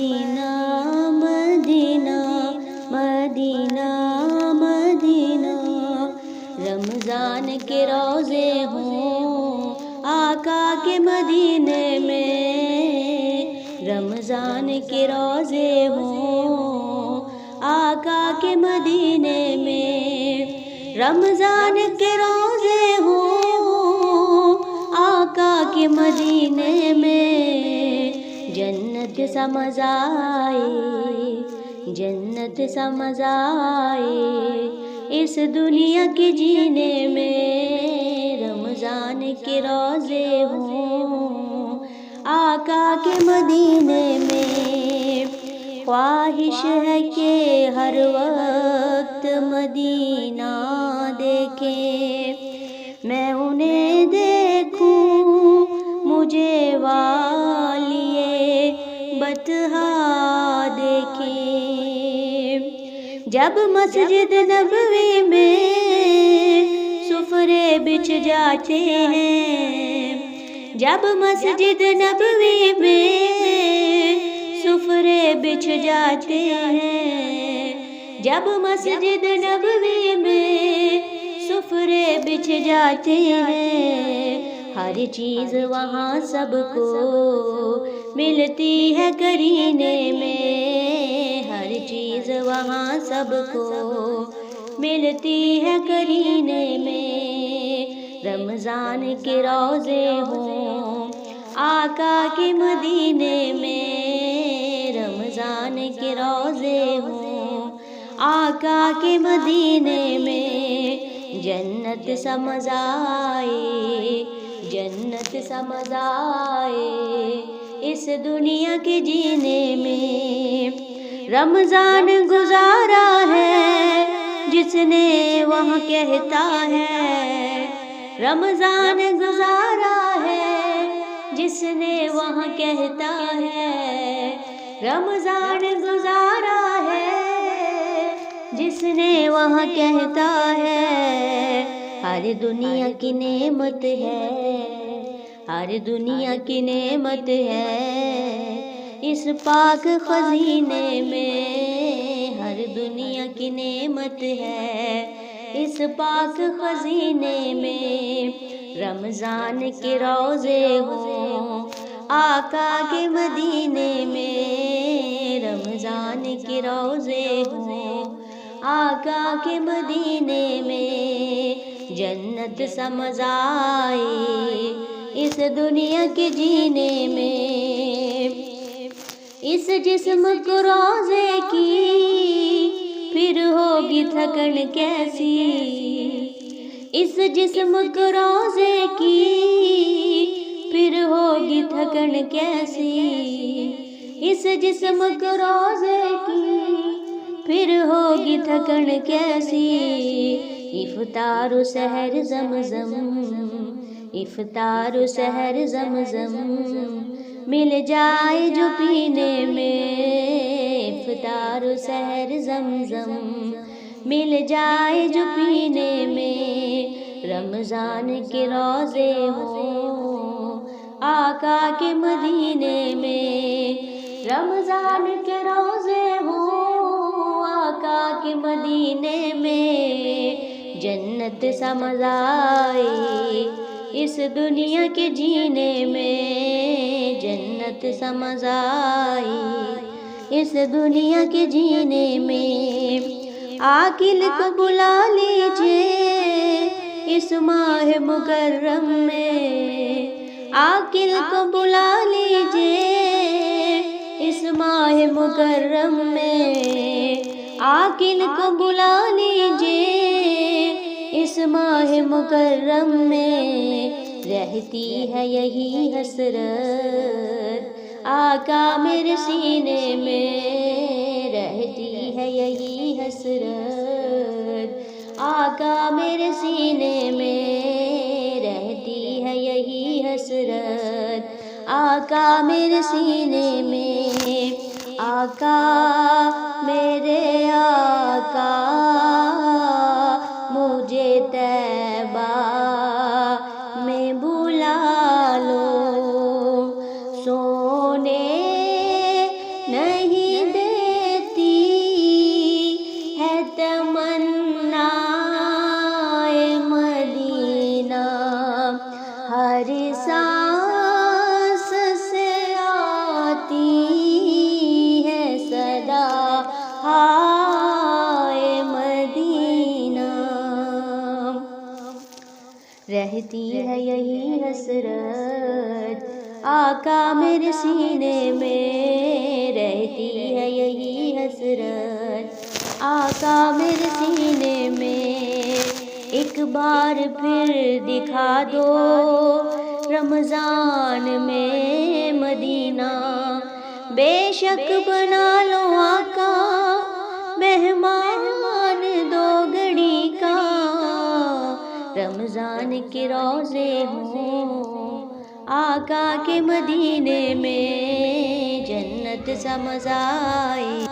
مدینہ مدینہ مدینہ مدینہ، رمضان کے روزے ہوں آقا کے مدینے میں، رمضان کے روزے ہوں آقا کے مدینے میں، رمضان کے روزے ہوں آقا کے مدینے میں، جنت سا مزہ آئے، جنت سا مزہ آئے اس دنیا کے جینے میں، رمضان کے روزے ہوں آقا کے مدینے میں، خواہش ہے کہ ہر وقت مدینہ دیکھیں، میں انہیں دیکھوں مجھے والیے بطحا دیکھیں، جب مسجد نبوی میں سفرے بچھ جاتے ہیں، جب مسجد نبوی میں سفرے بچھ جاتے ہیں، جب مسجد نبوی میں سفرے بچھ جاتے ہیں، ہر چیز وہاں سب کو ملتی ہے کرینے میں، ہر چیز وہاں سب کو ملتی ہے کرینے میں، رمضان کے روزے ہوں آقا کے مدینے میں، رمضان کے روزے ہوں آقا کے مدینے میں، جنت سا مزہ آئے، جنت سا مزہ آئے اس دنیا کے جینے میں، رمضان گزارا ہے جس نے وہاں کہتا ہے، رمضان گزارا ہے جس نے وہاں کہتا ہے، رمضان گزارا ہے جس نے وہاں کہتا ہے، ہر دنیا کی نعمت ہے، ہر دنیا کی نعمت ہے اس پاک خزینے میں، ہر دنیا کی نعمت ہے اس پاک خزینے میں، رمضان کے روزے ہوں آقا کے مدینے میں، رمضان کے روزے ہوں آقا کے مدینے میں، جنت سا مزہ آئے اس دنیا کے جینے میں، اس جسم کو روزے کی پھر ہوگی تھکن کیسی، اس جسم کو روزے کی پھر ہوگی تھکن کیسی، اس جسم کو روزے کی پھر ہوگی تھکن کیسی، افطار و سحر زمزم، افطار و سحر زمزم مل جائے جو پینے میں، افطار و سحر زمزم مل جائے جو پینے میں، رمضان کے روزے ہوں آقا کے مدینے میں، رمضان کے روزے ہوں آقا کے مدینے میں، جنت سا مزہ آئے اس دنیا کے جینے میں، جنت سا مزہ آئے اس دنیا کے جینے میں، عاقل کو بلا لیجئے اس ماہ مکرم میں، عاقل کو بلا لیجئے اس ماہ مکرم میں، عاقل کو بلا لیجئے اس ماہ مکرم میں، رہتی ہے یہی حسرت آقا میرے سینے میں، رہتی ہے یہی حسرت آقا میرے سینے میں، رہتی ہے یہی حسرت آقا میرے سینے میں، آقا میرے آقا مجھے طیبہ میں بلا لو، سونے نہیں رہتی ہے یہی حسرت، آقا میرے سینے میں رہتی ہے یہی حسرت، آقا میرے سینے میں ایک بار پھر دکھا دو رمضان میں مدینہ، بے شک بنا لو آقا مہمان دو گھڑی کا، رمضان کے روزے ہوں آقا کے مدینے میں جنت سا مزہ آئے۔